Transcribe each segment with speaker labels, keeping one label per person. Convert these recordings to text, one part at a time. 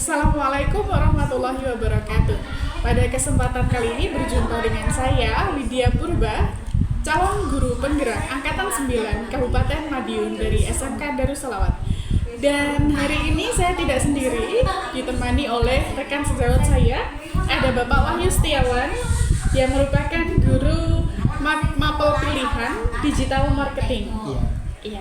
Speaker 1: Assalamualaikum warahmatullahi wabarakatuh. Pada kesempatan kali ini berjumpa dengan saya Widya Purba, calon guru penggerak Angkatan 9 Kabupaten Madiun dari SMK Darussalawat. Dan hari ini saya tidak sendiri, ditemani oleh rekan sejawat saya, ada Bapak Wahyu Setiawan yang merupakan guru mapel pilihan digital marketing. Iya.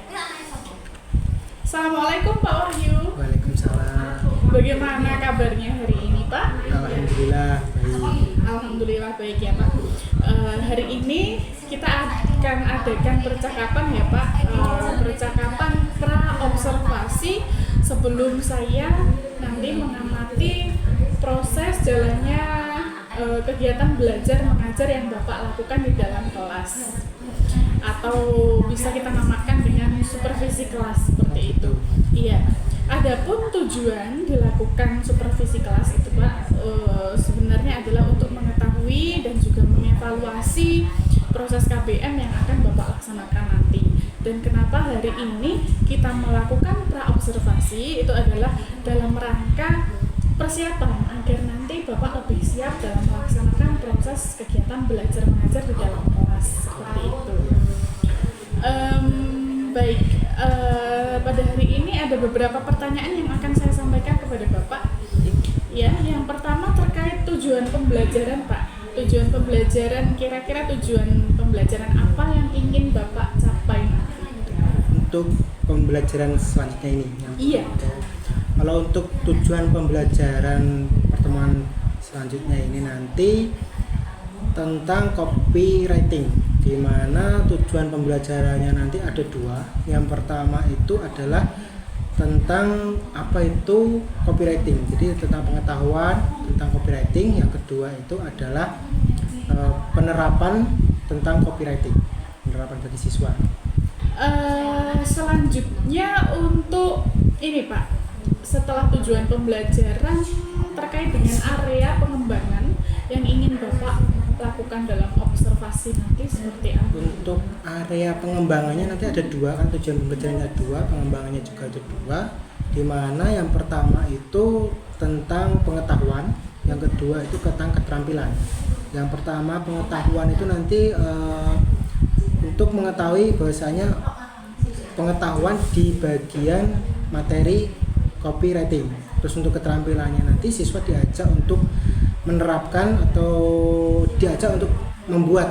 Speaker 1: Assalamualaikum Pak Wahyu.
Speaker 2: Waalaikumsalam.
Speaker 1: Bagaimana kabarnya hari ini Pak?
Speaker 2: Alhamdulillah baik.
Speaker 1: Alhamdulillah baik ya Pak. Hari ini kita akan adakan percakapan ya Pak, percakapan pra-observasi sebelum saya nanti mengamati proses jalannya kegiatan belajar mengajar yang Bapak lakukan di dalam kelas, atau bisa kita namakan dengan supervisi kelas seperti itu. Iya. Adapun tujuan dilakukan supervisi kelas itu Pak, sebenarnya adalah untuk mengetahui dan juga mengevaluasi proses KBM yang akan Bapak laksanakan nanti. Dan kenapa hari ini kita melakukan pra-observasi itu adalah dalam rangka persiapan agar nanti Bapak lebih siap dalam melaksanakan proses kegiatan belajar mengajar di dalam kelas seperti itu. Baik, pada hari ini ada beberapa pertanyaan yang akan saya sampaikan kepada Bapak. Ya, yang pertama terkait tujuan pembelajaran Pak. Tujuan pembelajaran, kira-kira tujuan pembelajaran apa yang ingin Bapak capai
Speaker 2: Untuk pembelajaran selanjutnya ini.
Speaker 1: Iya.
Speaker 2: Kalau untuk tujuan pembelajaran pertemuan selanjutnya ini nanti tentang copywriting, di mana tujuan pembelajarannya nanti ada dua. Yang pertama itu adalah tentang apa itu copywriting, jadi tentang pengetahuan tentang copywriting. Yang kedua itu adalah penerapan tentang copywriting, penerapan bagi siswa.
Speaker 1: Selanjutnya untuk ini Pak, setelah tujuan pembelajaran terkait dengan area pengembangan yang ingin Bapak lakukan dalam observasi nanti seperti apa?
Speaker 2: Untuk area pengembangannya nanti ada dua, kan tujuan pembelajarannya ada dua, pengembangannya juga ada dua, di mana yang pertama itu tentang pengetahuan, yang kedua itu tentang keterampilan. Yang pertama pengetahuan itu nanti untuk mengetahui bahwasanya pengetahuan di bagian materi copywriting. Terus untuk keterampilannya nanti siswa diajak untuk menerapkan atau diajak untuk membuat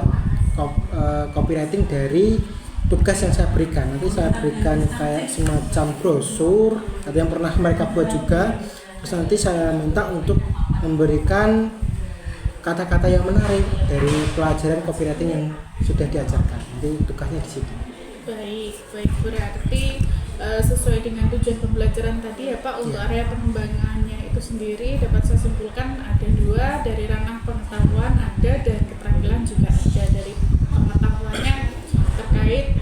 Speaker 2: copywriting dari tugas yang saya berikan. Nanti saya berikan kayak semacam brosur atau yang pernah mereka buat juga. Terus nanti saya minta untuk memberikan kata-kata yang menarik dari pelajaran copywriting yang sudah diajarkan. Jadi tugasnya di situ.
Speaker 1: Baik, berarti sesuai dengan tujuan pembelajaran tadi ya Pak, untuk area pengembangannya itu sendiri dapat saya simpulkan ada dua, dari ranah pengetahuan ada dan keterampilan juga ada. Dari pengetahuannya terkait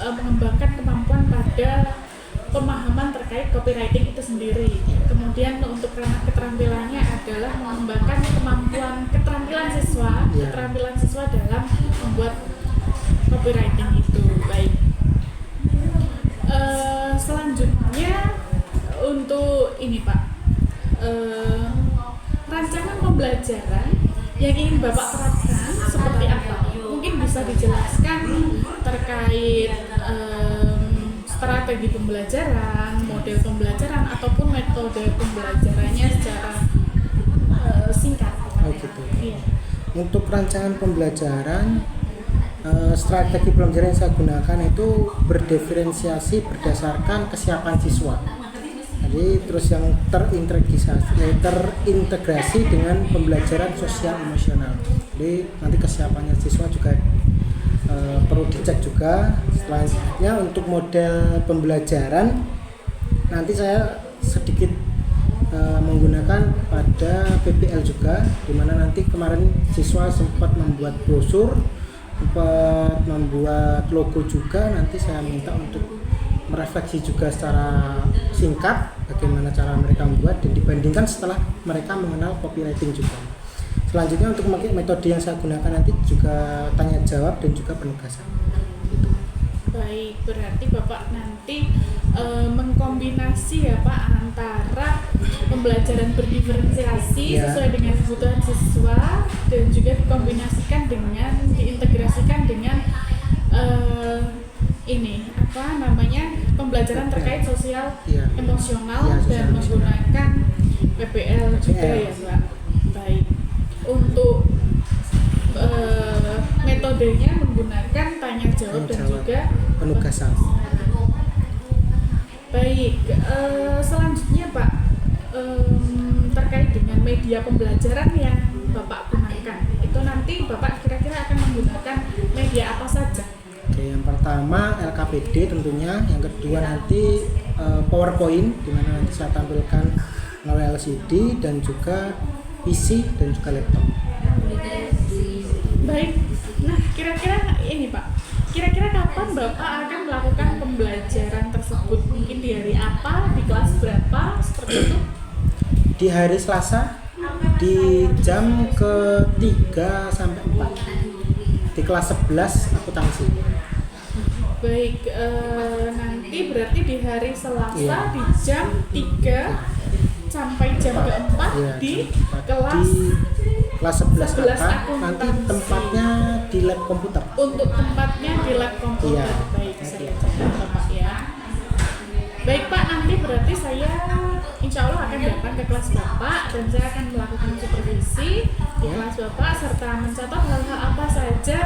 Speaker 1: mengembangkan kemampuan pada pemahaman terkait copywriting itu sendiri. Kemudian untuk ranah keterampilannya adalah mengembangkan keterampilan siswa dalam membuat copywriting itu. Baik. Selanjutnya untuk ini Pak, rancangan pembelajaran yang ingin Bapak terapkan seperti apa? Mungkin bisa dijelaskan terkait strategi pembelajaran, model pembelajaran, ataupun metode pembelajarannya secara singkat.
Speaker 2: Oh gitu.
Speaker 1: Iya.
Speaker 2: Untuk rancangan pembelajaran, strategi pembelajaran yang saya gunakan itu berdiferensiasi berdasarkan kesiapan siswa. Jadi terus yang terintegrasi dengan pembelajaran sosial emosional. Jadi nanti kesiapannya siswa juga perlu dicek juga. Selanjutnya untuk model pembelajaran nanti saya sedikit menggunakan pada PPL juga, dimana nanti kemarin siswa sempat membuat brosur, sempat membuat logo juga. Nanti saya minta untuk merefleksi juga secara singkat bagaimana cara mereka membuat dan dibandingkan setelah mereka mengenal copywriting juga. Selanjutnya untuk memakai metode yang saya gunakan nanti juga tanya jawab dan juga penugasan.
Speaker 1: Baik, berarti Bapak nanti mengkombinasi ya Pak antara pembelajaran berdiferensiasi
Speaker 2: Ya.
Speaker 1: sesuai dengan kebutuhan siswa dan juga diintegrasikan dengan pembelajaran terkait sosial
Speaker 2: Ya.
Speaker 1: emosional
Speaker 2: Ya, sosial
Speaker 1: dan
Speaker 2: emosional.
Speaker 1: menggunakan PPL juga ya Mbak. Baik. Untuk metodenya menggunakan tanya jawab dan juga
Speaker 2: penugasan.
Speaker 1: Baik, selanjutnya Pak, terkait dengan media pembelajaran yang Bapak gunakan, itu nanti Bapak kira-kira akan menggunakan media apa saja?
Speaker 2: Oke, yang pertama LKPD tentunya, yang kedua nanti PowerPoint, di mana nanti saya tampilkan melalui LCD dan juga PC dan juga laptop.
Speaker 1: Baik, nah kira-kira ini Pak, kira-kira kapan Bapak akan melakukan pembelajaran tersebut? Mungkin di hari apa, di kelas berapa, seperti itu?
Speaker 2: Di hari Selasa di jam ke-3 sampai 4 di kelas 11 akuntansi.
Speaker 1: Baik, nanti berarti di hari Selasa
Speaker 2: Iya.
Speaker 1: di jam 3 sampai jam ke-4
Speaker 2: Iya,
Speaker 1: di
Speaker 2: jam 4
Speaker 1: kelas
Speaker 2: di kelas 11
Speaker 1: 11
Speaker 2: akuntansi. Nanti
Speaker 1: akuntansi.
Speaker 2: tempatnya di lab komputer.
Speaker 1: untuk tempatnya di lab komputer.
Speaker 2: Iya.
Speaker 1: Baik, saya catat Bapak ya. Baik Pak, nanti berarti saya insya Allah akan datang ke kelas Bapak dan saya akan melakukan supervisi di kelas Bapak serta mencatat hal-hal apa saja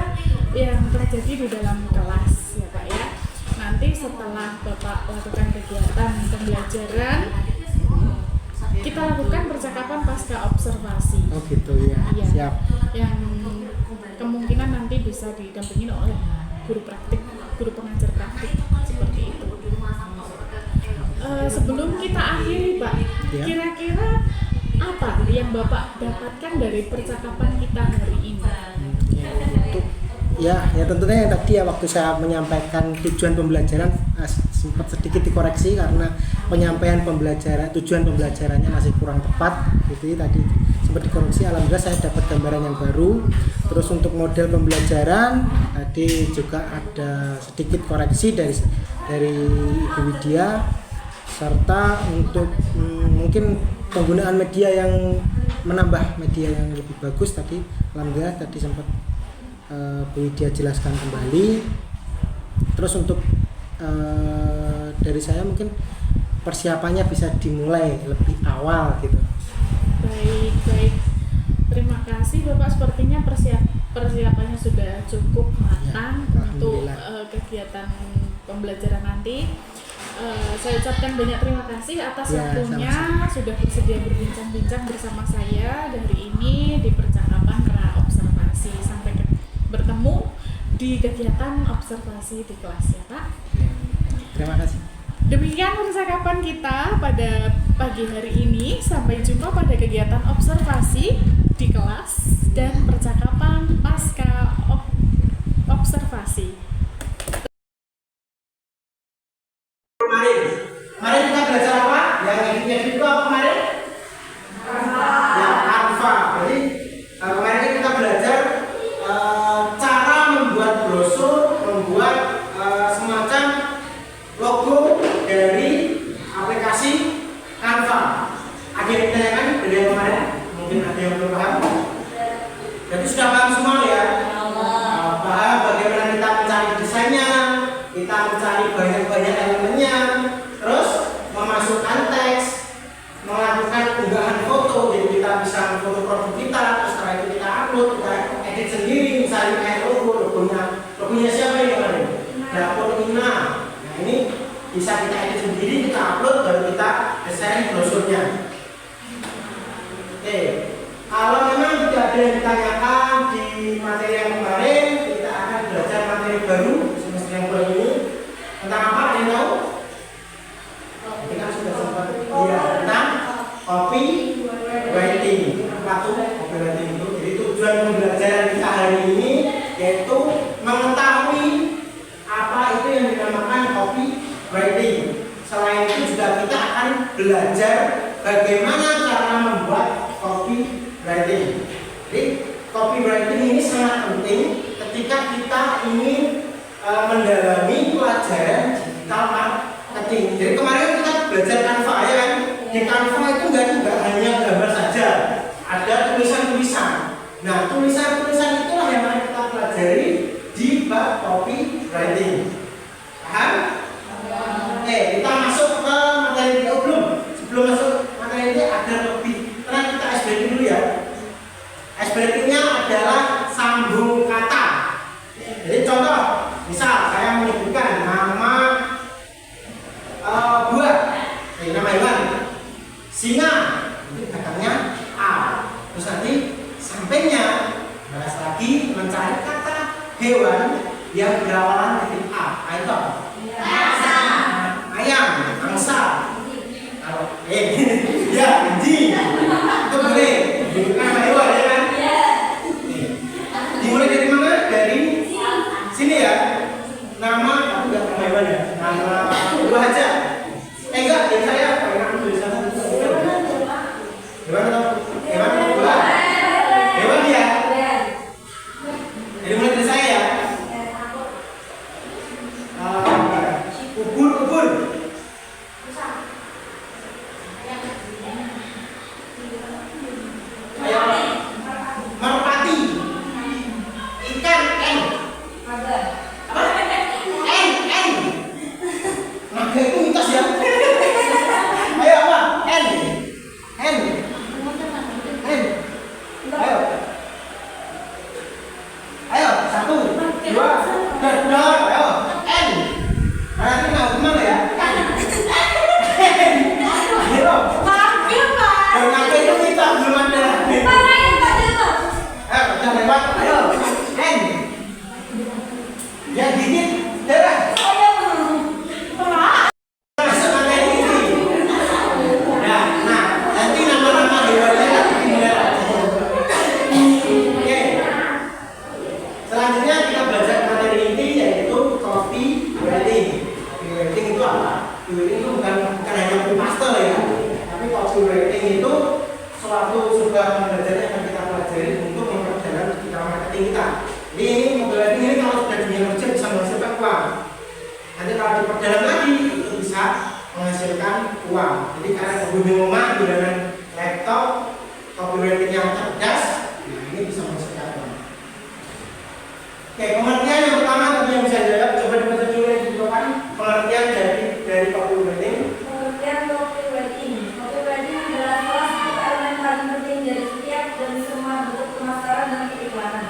Speaker 1: yang terjadi di dalam kelas ya Pak ya. Nanti setelah Bapak lakukan kegiatan pembelajaran, kita lakukan percakapan pasca observasi.
Speaker 2: Oh gitu ya.
Speaker 1: Iya.
Speaker 2: Siap.
Speaker 1: Yang kemungkinan nanti bisa didampingi oleh guru praktik, guru pengajar praktik seperti itu. Sebelum kita akhiri Pak,
Speaker 2: Ya.
Speaker 1: kira-kira apa yang Bapak dapatkan dari percakapan kita hari ini?
Speaker 2: Untuk ya tentunya yang tadi ya, waktu saya menyampaikan tujuan pembelajaran sempat sedikit dikoreksi karena penyampaian tujuan pembelajarannya masih kurang tepat gitu ya, tadi sempat dikoreksi. Alhamdulillah saya dapat gambaran yang baru. Terus untuk model pembelajaran tadi juga ada sedikit koreksi dari Ibu Widya, serta untuk mungkin penggunaan media yang menambah media yang lebih bagus tadi. Alhamdulillah tadi sempat Bu Widya jelaskan kembali. Terus untuk dari saya mungkin persiapannya bisa dimulai lebih awal gitu.
Speaker 1: Baik. Terima kasih Bapak, sepertinya persiapannya sudah cukup matang
Speaker 2: Ya,
Speaker 1: untuk
Speaker 2: alhamdulillah.
Speaker 1: kegiatan pembelajaran nanti. Saya ucapkan banyak terima kasih atas
Speaker 2: Ya,
Speaker 1: waktunya,
Speaker 2: sama-sama.
Speaker 1: sudah bersedia berbincang-bincang bersama saya dari ini di percakapan pra observasi. Sampai bertemu di kegiatan observasi di kelas ya Pak.
Speaker 2: Terima kasih.
Speaker 1: Demikian percakapan kita pada pagi hari ini. Sampai jumpa pada kegiatan observasi di kelas dan percakapan pasca observasi.
Speaker 2: Kemarin kita belajar apa? Yang edit itu apa kemarin? Ya, Canva. Jadi kemarin kita belajar cara membuat brosur, membuat semacam logo dari aplikasi Canva. Ada yang ditanyakan dari yang kemarin? Mungkin ada yang belum paham. Jadi sudah paham semua ya? Paham bagaimana kita mencari desainnya, kita mencari banyak-banyak elemennya, terus memasukkan teks, melakukan unggahan foto. Jadi kita bisa foto produk kita, terus setelah itu kita upload, kita edit sendiri, misalnya kayak logonya siapa ini kemarin? Dapur Ina. Nah ini bisa kita edit sendiri, kita upload, baru kita desain brosurnya. Oke, kalau memang tidak ada yang ditanyakan di materi yang kemarin, kita akan belajar materi baru semester yang baru ini. Tentang apa? Ada yang tahu? Kita sudah sempat. Iya, tentang copywriting. Apa tuh copywriting itu? Jadi tujuan pembelajaran kita hari ini yaitu mengetahui apa itu yang dinamakan copywriting. Selain itu juga kita akan belajar bagaimana cara membuat copywriting. Jadi copywriting ini sangat penting ketika kita ingin mendalami pelajaran digital marketing. Jadi kemarin kita belajar Canva ya kan. Di Canva itu nggak Oke, nama hewan singa, nanti belakangnya A. Terus nanti sampingnya balas lagi mencari kata hewan yang berawalan dari A. Itu apa? Ayam, angsa. Kalau ya anjing. Itu boleh. Nama hewan ya kan? Dimulai dari mana? Dari sini ya. Nama aku nggak nama hewan ya. Nama buah aja. Enggak, yang saya pengen tulisan itu. Hewan atau hewan atau buah? Hewan ya. Jadi mulai dari saya ya. Ubur. Merpati. Ikan N. Apa? N. Naga itu mitos ya. Ayo apa? N. Ayo 1, 2, 3, ayo N. Nanti nggak gimana ya? Ayo. Naga itu mitos belum ada. Jangan lewat. Ayo N. Yang gigit darah. Ini mobil ini kalau sudah dunia kerja bisa menghasilkan uang. Nanti kalau diperdalam lagi itu bisa menghasilkan uang. Jadi karena kebutuhan rumah dengan laptop, copywriting yang cerdas, nah ini bisa menghasilkan uang. Oke, pengertian yang pertama tadi yang bisa jawab, coba dibaca dulu yang di depan. Pengertian dari copywriting.
Speaker 3: Pengertian copywriting. Copywriting adalah salah satu elemen paling penting dari setiap dan semua bentuk pemasaran dan periklanan.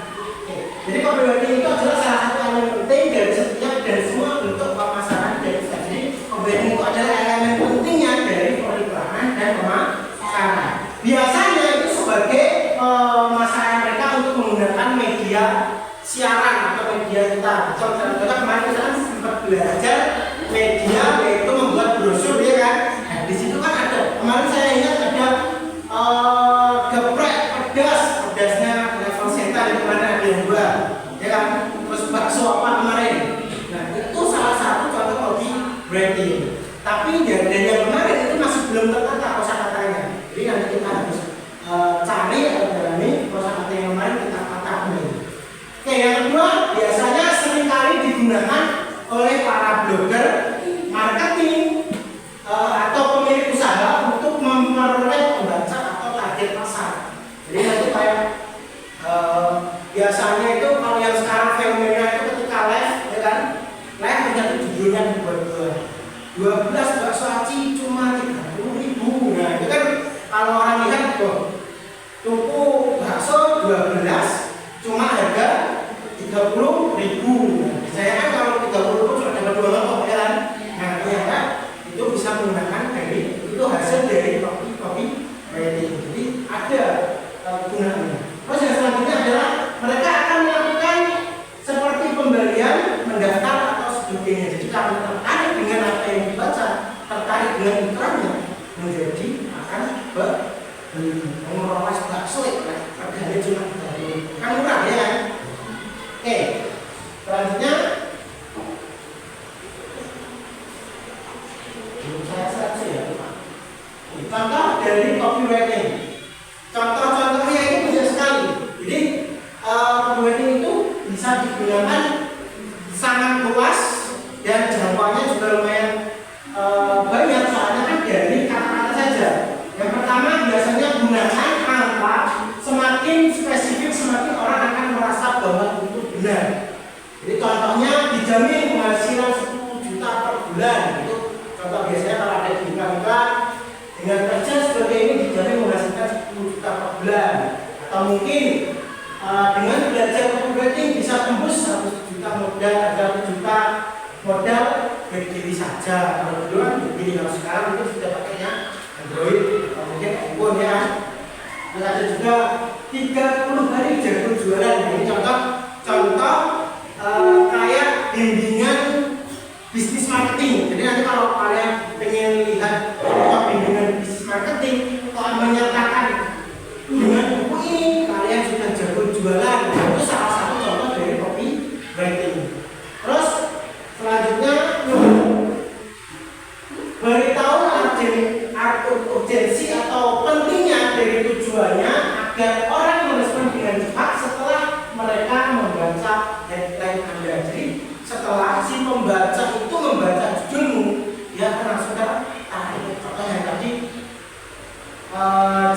Speaker 2: Jadi copywriting itu adalah salah satu elemen penting dari setiap dan semua bentuk pemasaran dan jadi copywriting itu adalah elemen pentingnya dari periklanan dan pemasaran. Biasanya itu sebagai pemasaran mereka untuk menggunakan media siaran atau media kita. Contohnya kemarin kita kan sempat belajar media yaitu membuat brosur ya kan. Nah, di situ kan ada. Kemarin saya ingat ada geprek pedasnya level senta di mana ada yang dua, ya kan? Terus bakso apa kemarin? Nah itu salah satu contoh copywriting. Tapi dari yang kemarin itu masih belum tertata kosakatanya. Jadi nanti kita harus cari atau dalami kosakata yang kemarin kita tata dulu. Oke, yang kedua biasanya seringkali digunakan oleh para blogger marketing atau pemilik usaha untuk memperoleh pembaca atau target pasar. Jadi nanti kayak biasanya itu kalau yang sekarang fenomena itu ketika live, ya kan? Live menjadi judulnya dibuat 12 bakso aci cuma 30.000. Nah itu kan kalau orang lihat tuh tuku bakso 12 cuma harga 30.000. Saya kan kalau 30.000 sudah dapat 2 lontong ya kan? Nah ternyata itu bisa menggunakan dari itu hasil dari copywriting. Jadi ada gunanya. Terus yang selanjutnya adalah mereka akan melakukan seperti pembelian, mendaftar atau sebagainya. Jadi kalau tertarik dengan apa yang dibaca, tertarik dengan iklannya, menjadi akan mengerolas bakso harganya cuma 30.000. Kan murah ya kan? Oke, selanjutnya saya seleksi ya. Contoh dari copywriting. Contoh-contohnya itu banyak sekali. Jadi copywriting itu bisa digunakan sangat luas dan jangkauannya juga lumayan banyak. Soalnya kan dari kata-kata saja. Yang pertama biasanya gunakan angka. Semakin spesifik semakin orang akan merasa bahwa itu benar. Jadi contohnya dijamin penghasilan 10 juta per bulan. Itu contoh biasanya kalau ada di iklan-iklan dengan kerja seperti ini dijamin menghasilkan 10 juta per bulan. Atau mungkin dengan belajar copywriting bisa tembus 100 juta modal, 100 juta modal berdiri saja. Kalau dulu kan berdiri, kalau sekarang itu sudah pakai Android atau mungkin iPhone ya. Terus ada juga 30 hari jago jualan. Nah, ini contoh kayak bimbingan bisnis marketing. Jadi nanti kalau kalian pengen lihat bimbingan bisnis marketing, kalau menyatakan dengan buku ini kalian sudah jago jualan, itu salah satu contoh dari copywriting. Terus selanjutnya beritahu urgensi atau pentingnya dari tujuannya agar orang merespon dengan cepat setelah mereka membaca headline Anda. Jadi setelah si pembaca itu membaca judulmu, dia akan langsung tertarik. Contohnya tadi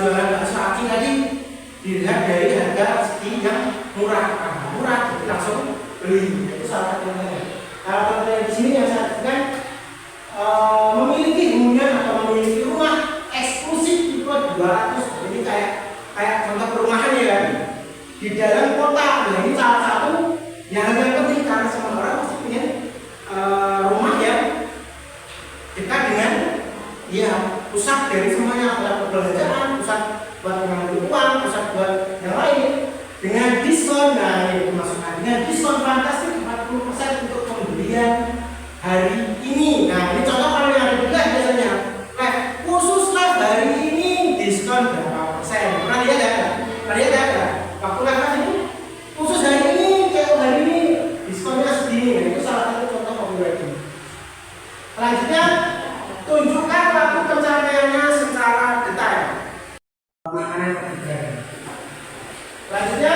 Speaker 2: jualan bakso aci tadi dilihat dari harga segi yang murah, jadi langsung beli. Itu salah satunya. Kalau contohnya di sini yang saya katakan memiliki hunian atau memiliki rumah eksklusif tipe 200. Ini kayak contoh perumahan ya kan, di dalam kota. Nah, ini salah satu yang penting karena semua orang pasti punya rumah yang dekat dengan ya pusat dari semuanya, pusat perbelanjaan, pusat buat mengambil uang, pusat buat yang lain dengan diskon. Nah, ini dimasukkan dengan diskon fantastis 40% untuk pembelian hari ini. Nah, ini contoh kalau yang ada di live biasanya khusus live hari ini diskon berapa persen. Pernah lihat ya? Waktu live ini khusus hari ini, kayak hari ini diskonnya segini. Nah, itu salah satu contoh copywriting. Selanjutnya, tunjukkan waktu pencapaiannya secara detail. Selanjutnya,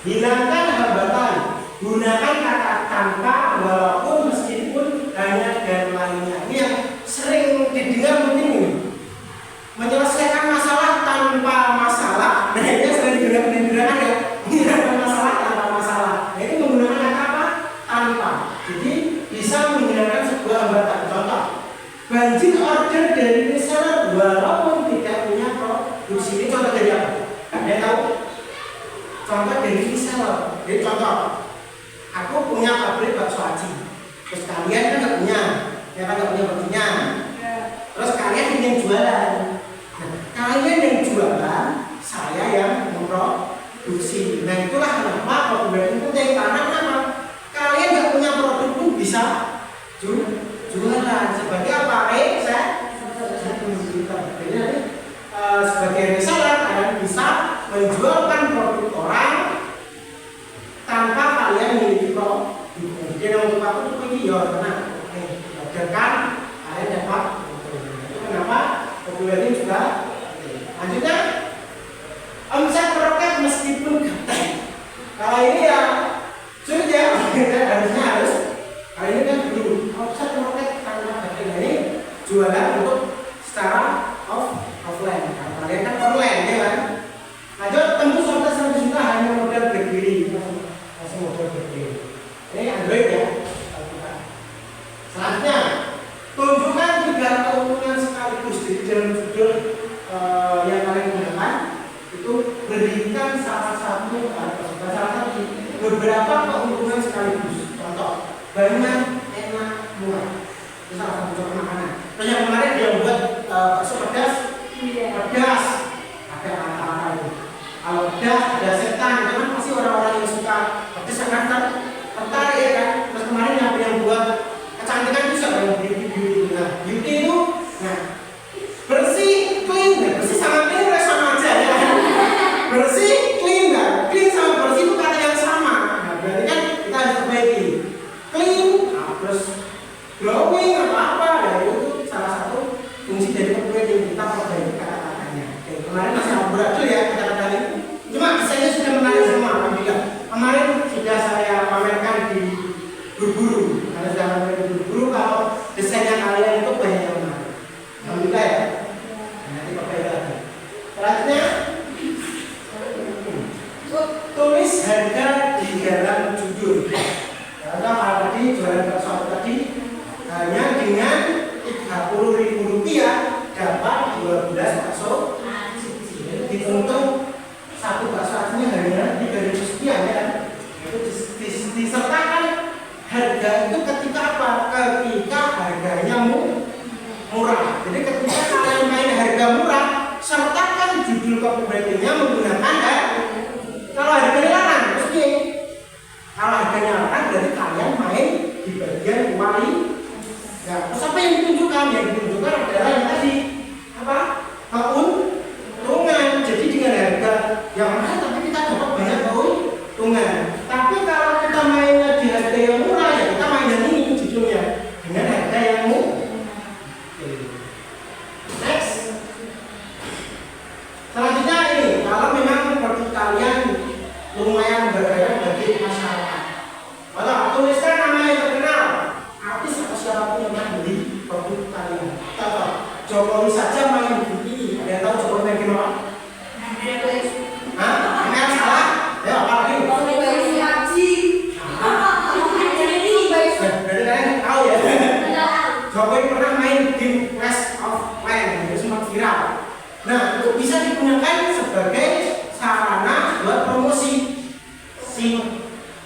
Speaker 2: hilangkan hambatan. Gunakan kata tanpa, walaupun meskipun hanya dan lainnya. Ini yang sering didengar mungkin ini. Menyelesaikan masalah tanpa masalah. Nah, ini sering digunakan ya. Menyelesaikan masalah tanpa masalah. Nah, ini menggunakan kata apa? Tanpa. Jadi bisa menggunakan sebuah hambatan. Contoh, banjir order dari reseller walaupun tidak punya produksi. Ini contoh dari apa? Ada tahu? Contoh dari reseller. Jadi contoh, aku punya pabrik bakso aci. Terus kalian kan nggak punya, ya kan nggak punya baksonya. Terus kalian ingin jualan. Nah, kalian yang jualan, saya yang memproduksi. Nah, itulah kenapa copywriting penting. Karena kenapa? Kalian nggak punya produk pun bisa jualan. Sebagai apa? Saya jadi nanti sebagai reseller kalian bisa menjualkan produk orang tanpa kalian memiliki produk. Jadi untuk aku tuh pergi ya karena orderkan kalian dapat. Itu kenapa copywriting juga. Lanjutnya, omset meroket meskipun gaptek. Kalau ini ya sulit ya, harus kali ini kan dulu omset meroket tanpa gaptek. Ini jualan untuk secara offline. Kalau kalian kan online ya kan. Lanjut, tembus omset 100 juta hanya modal berdiri. Langsung modal berdiri. Ini Android ya. Selanjutnya, tunjukkan 3 keuntungan sekaligus. Di dalam judul yang kalian gunakan itu berikan salah satu beberapa keuntungan sekaligus. Contoh, banyak, enak, murah. Itu salah satu contoh makanan. Terus yang kemarin dia buat bakso pedas. Ada kata-kata itu. Kalau pedas, ada setan, itu kan pasti orang-orang yang suka pedas akan tertarik ya kan. Terus kemarin yang buat kecantikan itu siapa yang beauty. Nah, beauty itu bersih, clean. Nah, bersih sama clean sama aja ya. Bersih, clean. Nah, clean sama bersih itu kata yang sama. Nah, berarti kan kita harus perbaiki. Clean, terus glowing apa ya, itu salah satu fungsi dari copywriting, kita perbaiki kata-katanya. Kemarin masih amburadul ya kata-kata ini. Cuma desainnya sudah menarik semua. Alhamdulillah. Kemarin sudah saya pamerkan di Guru-Guru. Karena sudah pamerkan di Guru-Guru kalau desainnya kalian itu banyak yang menarik. Alhamdulillah ya. Nanti pakai lagi. Selanjutnya, tulis harga di dalam judul. Karena kalau tadi jualan bakso tadi hanya dengan Rp30.000 dapat 12 bakso. Diuntung satu bakso acinya hanya Rp3.000 ya. Itu disertakan harga itu ketika apa? Ketika harganya murah. Jadi ketika kalian main harga murah, sertakan judul copywritingnya menggunakan kalau harganya larang, terus gini. Kalau harganya larang, berarti kalian main di bagian kuali. Ya, terus apa yang ditunjukkan? Yang ditunjukkan adalah yang tadi apa? Keuntungan. Jadi dengan harga yang mahal, tapi kita dapat banyak keuntungan. Tapi kalau kita mainnya di harga yang murah, ya kita main yang ini judulnya dengan harga yang murah. Next. Selanjutnya ini, kalau memang produk kalian lumayan berharga bagi masyarakat, kalau tuliskan nama yang terkenal, artis atau siapapun yang main beli produk kalian. Contoh, Jokowi saja main beli. Ada yang tahu Jokowi main gimana? Hah? Email salah? Ya apa lagi? Berarti kalian tahu ya? Jokowi pernah main game Clash of Clans, itu sempat viral. Nah, itu bisa digunakan sebagai sarana buat promosi si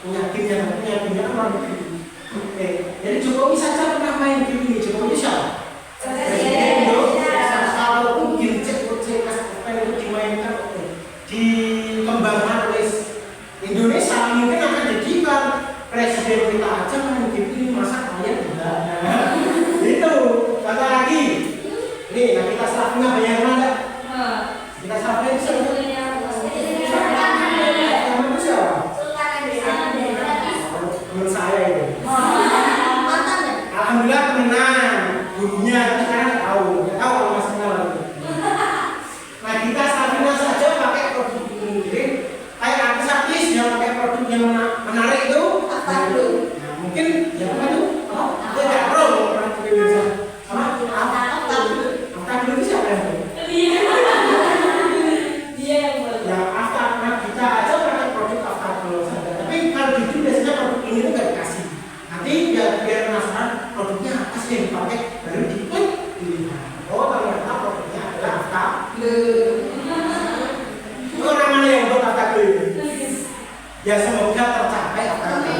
Speaker 2: punya game yang punya orang negeri. Oke, jadi Jokowi saja pernah main game ini. Jokowi siapa? Presiden Indonesia. Kalaupun game Clash of Clans itu dimainkan, dikembangkan oleh Indonesia, mungkin akan jadikan presiden kita aja main game ini, masa kalian enggak? Itu, kata lagi. Nih, nah kita serapnya banyak mana? Kita serapnya siapa? Teman saya itu. Alhamdulillah temenan, gurunya tapi sekarang nggak tahu kalau masih kenal. Nah kita serapnya saja pakai produk ini. Jadi kayak artis-artis yang pakai produk yang menarik itu. Nah, mungkin yang apa itu? Tidak pro orang Indonesia. Apa dulu siapa yang ya Afta, nah kita aja pakai produk Afta dulu saja. Tapi kalau jujur biasanya produk ini tuh nggak dikasih. Nanti biar penasaran produknya apa sih yang dipakai, baru diklik dilihat. Oh ternyata produknya adalah Afta. Itu orang mana yang buat Afta dulu? Ya semoga tercapai Afta dulu.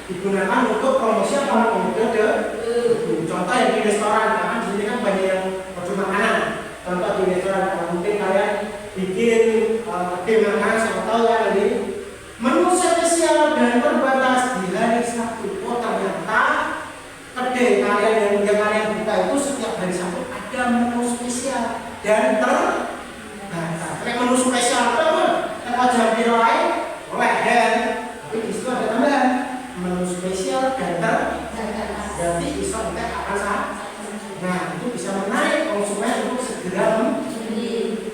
Speaker 2: Digunakan untuk promosi apa? Metode. Contoh yang di restoran, karena di sini kan banyak yang produk makanan. Contoh di restoran, mungkin kalian bikin tim makanan, siapa tahu ya ini menu spesial dan terbatas di hari Sabtu. Oh ternyata kedai kalian yang kalian buka itu setiap hari Sabtu ada menu spesial dan terbatas. Kayak menu spesial itu kalau jam lain oleh dan tapi di situ ada tambahan menu spesial dan berarti bisa kita akan sah. Nah itu bisa menarik konsumen untuk segera membeli.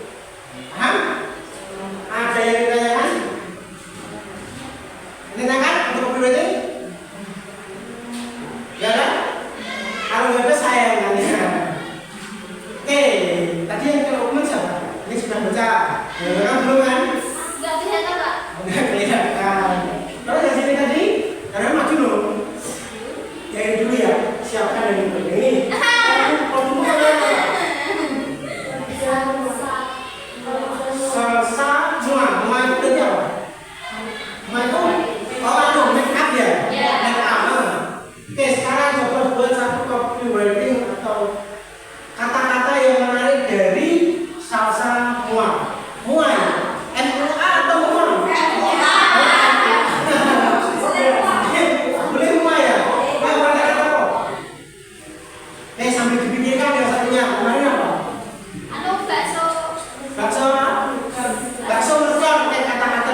Speaker 2: Paham? Ada yang ditanyakan? Ditanyakan untuk copywriting? Ya kan? Kalau nggak ada saya yang nanya. Oke, tadi yang dokumen siapa? Ini sudah baca. Ya belum kan?
Speaker 3: Nggak kelihatan Pak.
Speaker 2: Nggak kelihatan. Terus yang sini tadi? Karena maju dong. Yang ini dulu ya, siapkan yang ini. Ini. Salsa mua itu berarti apa? Mua itu make up ya? Make up. Oke, sekarang coba buat satu copywriting atau kata-kata yang menarik dari salsa mua. Mua ya? MUA atau mua? Sambil dipikirkan yang satunya, kemarin apa?
Speaker 3: Bakso.
Speaker 2: Bakso mereka pakai kata-kata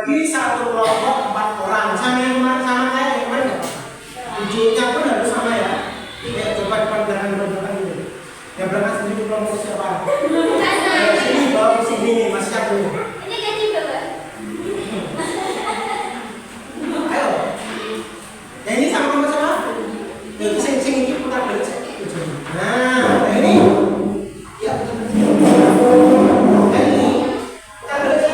Speaker 2: dibagi satu kelompok 4 orang. Sama yang kemarin, sama kayak yang kemarin nggak apa-apa. Tujuannya pun harus sama ya. Kayak coba depan belakang gitu. Yang belakang sendiri kelompok siapa? Sini bawa sini masih satu.
Speaker 3: Ini gaji Bapak.
Speaker 2: Ayo. Yang ini sama-sama. Yang sing ini putar balik. Nah, ini. Ya, putar balik. Yang ini. Putar balik.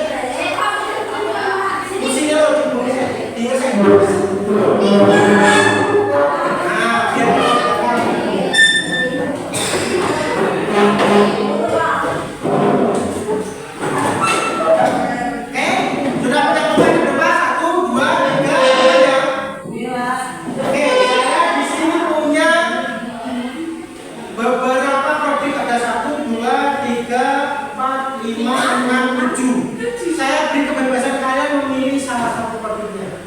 Speaker 2: Musinya lo tinggal saya. Nah, biar. Saya beri kebebasan kalian memilih salah satu produknya.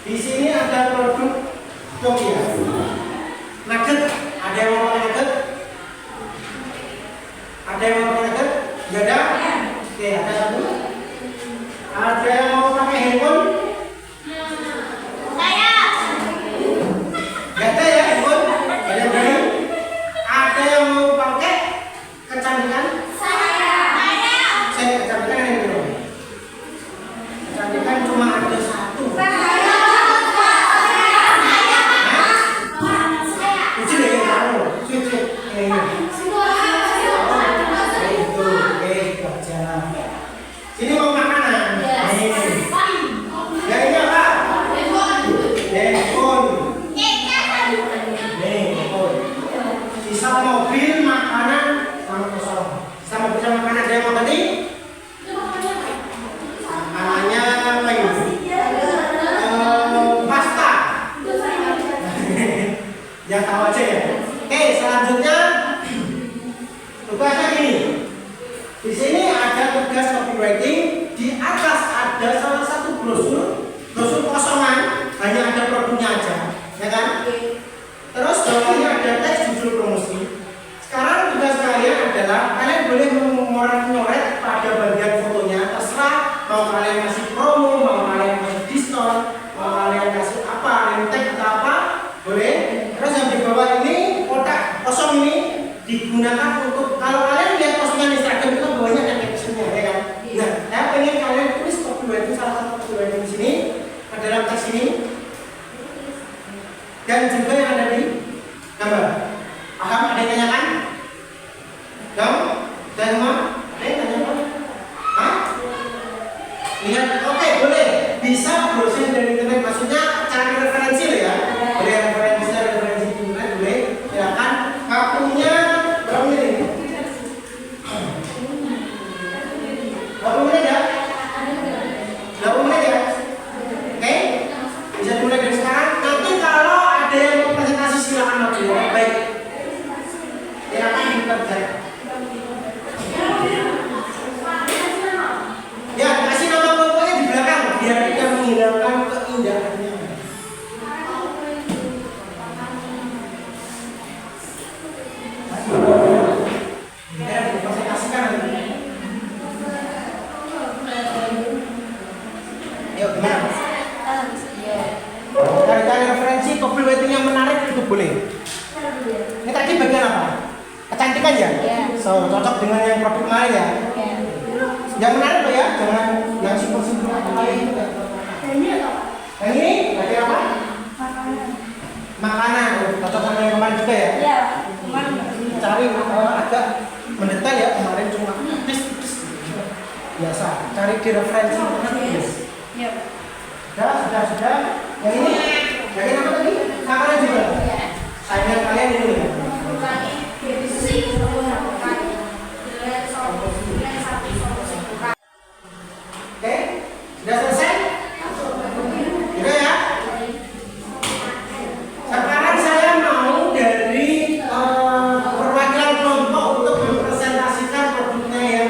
Speaker 2: Di sini ada produk Nokia. Nugget, ada yang mau pakai nugget? Ada yang mau pakai nugget? Gak ada? Oke, ada satu. Ada yang mau pakai handphone?
Speaker 3: Saya.
Speaker 2: Gak ada ya handphone? Ada yang berani? Ada yang mau pakai kecantikan? Saya kecantikan yang belum. Kecantikan cuma ada satu. Uji deh yang tahu. Cuci ini. Itu, oke, kerja. Sini mau makanan. Nih. Ya ini apa? Handphone. Nih, handphone. Sisa mobil, makanan, sama kosong. Sisa mobil sama makanan ada yang mau ganti? Namanya apa ini? Pasta. Ya tahu aja ya. Oke, selanjutnya tugasnya gini. Di sini ada tugas copywriting. Di atas ada salah satu brosur kosongan, hanya ada produknya aja, ya kan? Terus bawahnya ada teks judul promosi. Sekarang tugas kalian adalah kalian boleh mengoret-ngoret pada bagian fotonya, terserah mau kalian kasih promo, mau kalian kasih diskon, mau kalian kasih apa, link atau apa, boleh. Terus yang di bawah ini kotak kosong ini digunakan untuk kalau kalian lihat postingan Instagram itu bawahnya ada captionnya, ya kan? Nah, saya pengen kalian tulis copywriting, salah satu copywriting di sini dalam teks ini dan juga yang ada di gambar. Paham? Ada yang tanyakan? Dong? Dan semua? Ada yang tanyakan? Hah? Lihat? Oke, boleh. Bisa browsing dari internet, maksudnya cari referensi loh ya. Boleh referensi di internet, boleh. Silakan. Waktunya berapa menit? 20 menit ya? 20 menit ya? Oke? Bisa mulai dari sekarang. Nanti kalau ada yang mau presentasi silakan maju ya. Baik. Silakan dibuka saya. Ya, kasih nama kelompoknya di belakang biar kita menghilangkan keindahannya. Ya, dipresentasikan nanti. Ayo, gimana? Cari-cari referensi copywriting yang menarik itu boleh. Ini tadi bagian apa? Kecantikan ya? So, cocok dengan yang produk kemarin ya? Yang menarik loh ya, jangan yang simpel-simpel kali itu ya. Yang ini bagian apa? Makanan. Cocok sama yang kemarin juga ya?
Speaker 3: Iya.
Speaker 2: Cari agak mendetail ya, kemarin cuma tipis-tipis. Biasa, cari di referensi internet. Sudah. Yang ini, bagian apa tadi? Makanan juga. Sayang kalian ini ya. Oke, sudah selesai? Sudah ya? Sekarang saya mau dari perwakilan kelompok untuk mempresentasikan produknya yang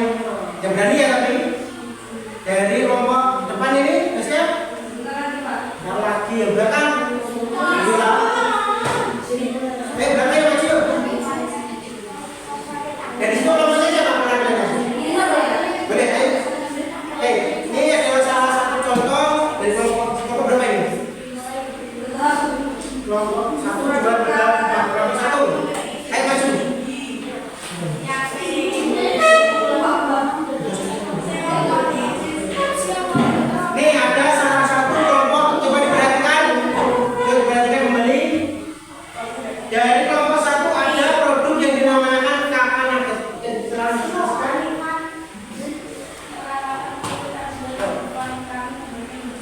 Speaker 2: berani ya tapi dari kelompok depan ini, siap? Yang lagi yang belakang. Belakang yang maju. Dari situ kelompoknya siapa? Boleh, ayo. Ini adalah salah satu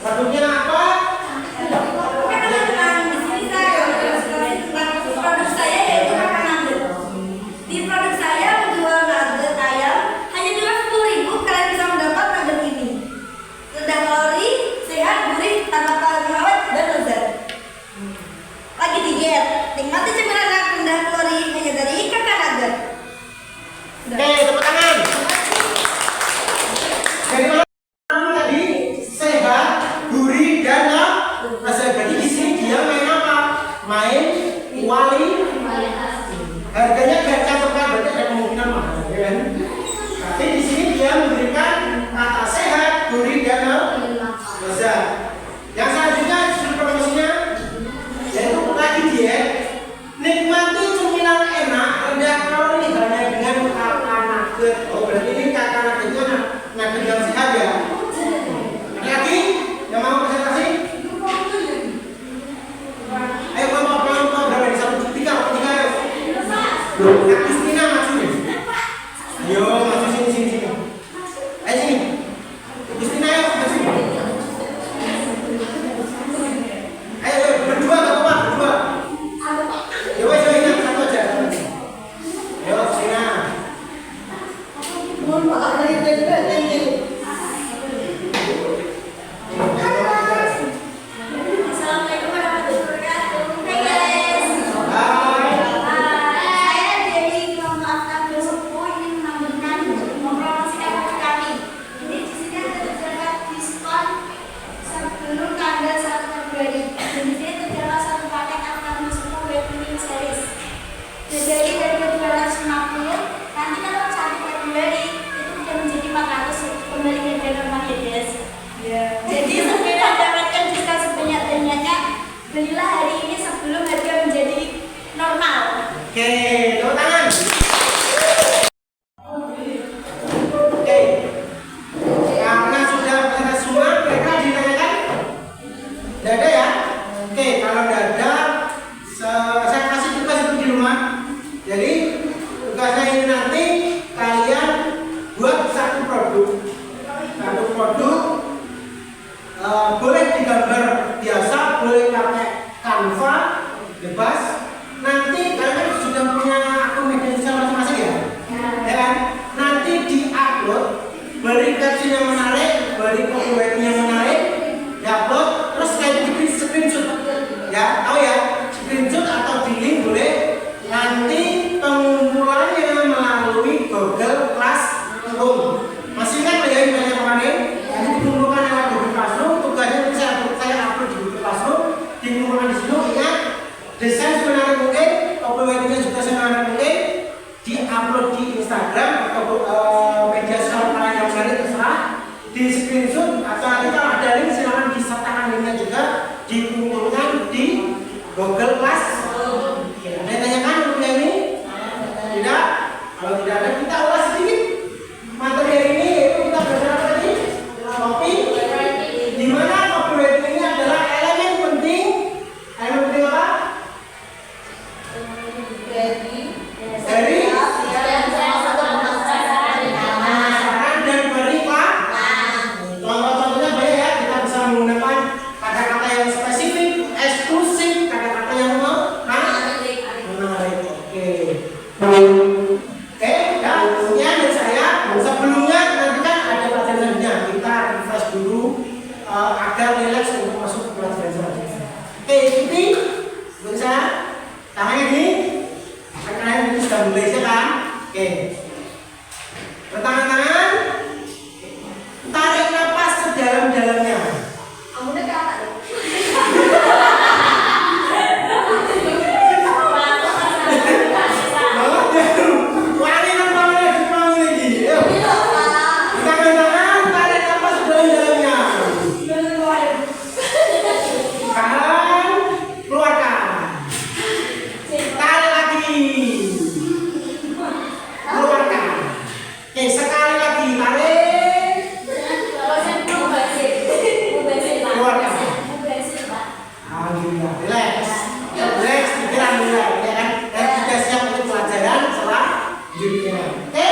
Speaker 2: Produknya apa?
Speaker 3: Teman-teman, di sini saya ilustrasi tentang produk saya yaitu makan nugget. Di produk saya menjual nugget ayam hanya dengan 10.000 kalian bisa mendapat nugget ini. Rendah kalori, sehat, gurih, tanpa pengawet dan lezat. Lagi diet, nikmati cemilan rendah kalori hanya dari kakak nugget.
Speaker 2: Oke, tepuk tangan. Jadi tadi sehat, gurih dan lezat. Berarti di sini dia main apa? Main wali. Harganya gak cantumkan, berarti ada kemungkinan mahal, ya kan? Tapi di sini dia memberikan kata sehat, gurih dan lezat. Yang selanjutnya judul promosinya yaitu lagi diet, nikmati cemilan enak rendah kalori hanya dengan kakak nugget. Oh berarti ini kakak nuggetnya nugget yang sehat ya. Ada lagi yang mau presentasi? Ayo kelompok berapa ini? 1, 2, 3, ayo. Agustina maju nih. Ayo maju sini. Ayo sini. Agustina ayo maju. Ayo berdua gak apa-apa, berdua. Ya wes ingat satu aja. Ayo Agustina.
Speaker 3: Assalamualaikum warahmatullahi wabarakatuh. Hai guys.
Speaker 2: Hai.
Speaker 3: Saya dari kelompok Aktor Sepuh ingin menambahkan mempromosikan produk kami. Jadi di sini ada terdapat diskon sebelum tanggal 1 Februari. Dan di sini terdapat satu paket Aktor Sepuh Web Cleaning Series. Jadi dari 250, nanti kalau 1 Februari itu sudah menjadi 400 kembali ke harga normal ya guys. Jadi sebelum dapatkan diskon sebanyak-banyaknya, belilah hari ini sebelum harga menjadi normal.
Speaker 2: Oke, tepuk tangan. Oke. Karena sudah presentasi semua, mereka ditanyakan? Tidak ada ya? Oke, kalau tidak ada, saya kasih tugas itu di rumah. Jadi tugasnya ini nanti kalian buat satu produk. Satu produk boleh digambar biasa, boleh pakai Canva, bebas. Nanti kalian sudah punya akun media sosial masing-masing ya? Ya kan? Nanti di-upload, beri caption yang menarik, beri copywriting yang menarik, di-upload, terus kalian bikin screenshot. Ya, tahu ya? Screenshot atau di link boleh. Nanti pengumpulannya melalui Google Classroom. Masih ingat ya yang kemarin? Nanti dikumpulkan lewat Google Classroom. Tugasnya nanti saya upload di Google Classroom. Dikumpulkan di situ. Ingat, desain semenarik mungkin, copywritingnya juga semenarik mungkin. Di-upload di Instagram atau media sosial kalian yang menarik terserah. Di screenshot atau nanti kalau ada link silahkan disertakan linknya juga. Dikumpulkan di Google Classroom. Ada yang tanyakan untuk yang ini? Tidak? Kalau tidak ada, kita ulas sedikit. Materi hari ini yaitu kita belajar apa tadi? Copy. Di mana copywriting ini adalah elemen penting. Elemen penting apa? Dari pemasaran dan periklan. Contoh-contohnya banyak ya. Kita bisa menggunakan kata-kata yang spesifik, eksklusif, kata-kata yang menarik. Oke. Dan kemudian dari saya sebelumnya nanti kan ada pelajaran selanjutnya, kita refresh dulu agar relax untuk masuk ke pelajaran selanjutnya. Oke, ikuti bisa tangannya gini, kalian ini sudah mulai ya kan? Oke, bertangan-tangan, tarik nafas sedalam-dalamnya.
Speaker 3: Kamunya kayak apa deh?
Speaker 2: Wali namanya dipanggil lagi. Yuk. Tangan-tangan, tarik nafas sedalam-dalamnya. Tahan, keluarkan. Tarik lagi. Keluarkan. Oke, sekali lagi tarik. Keluarkan. Alhamdulillah, relax. Relax, pikiran relax, ya kan? Dan kita siap untuk pelajaran selanjutnya. Oke?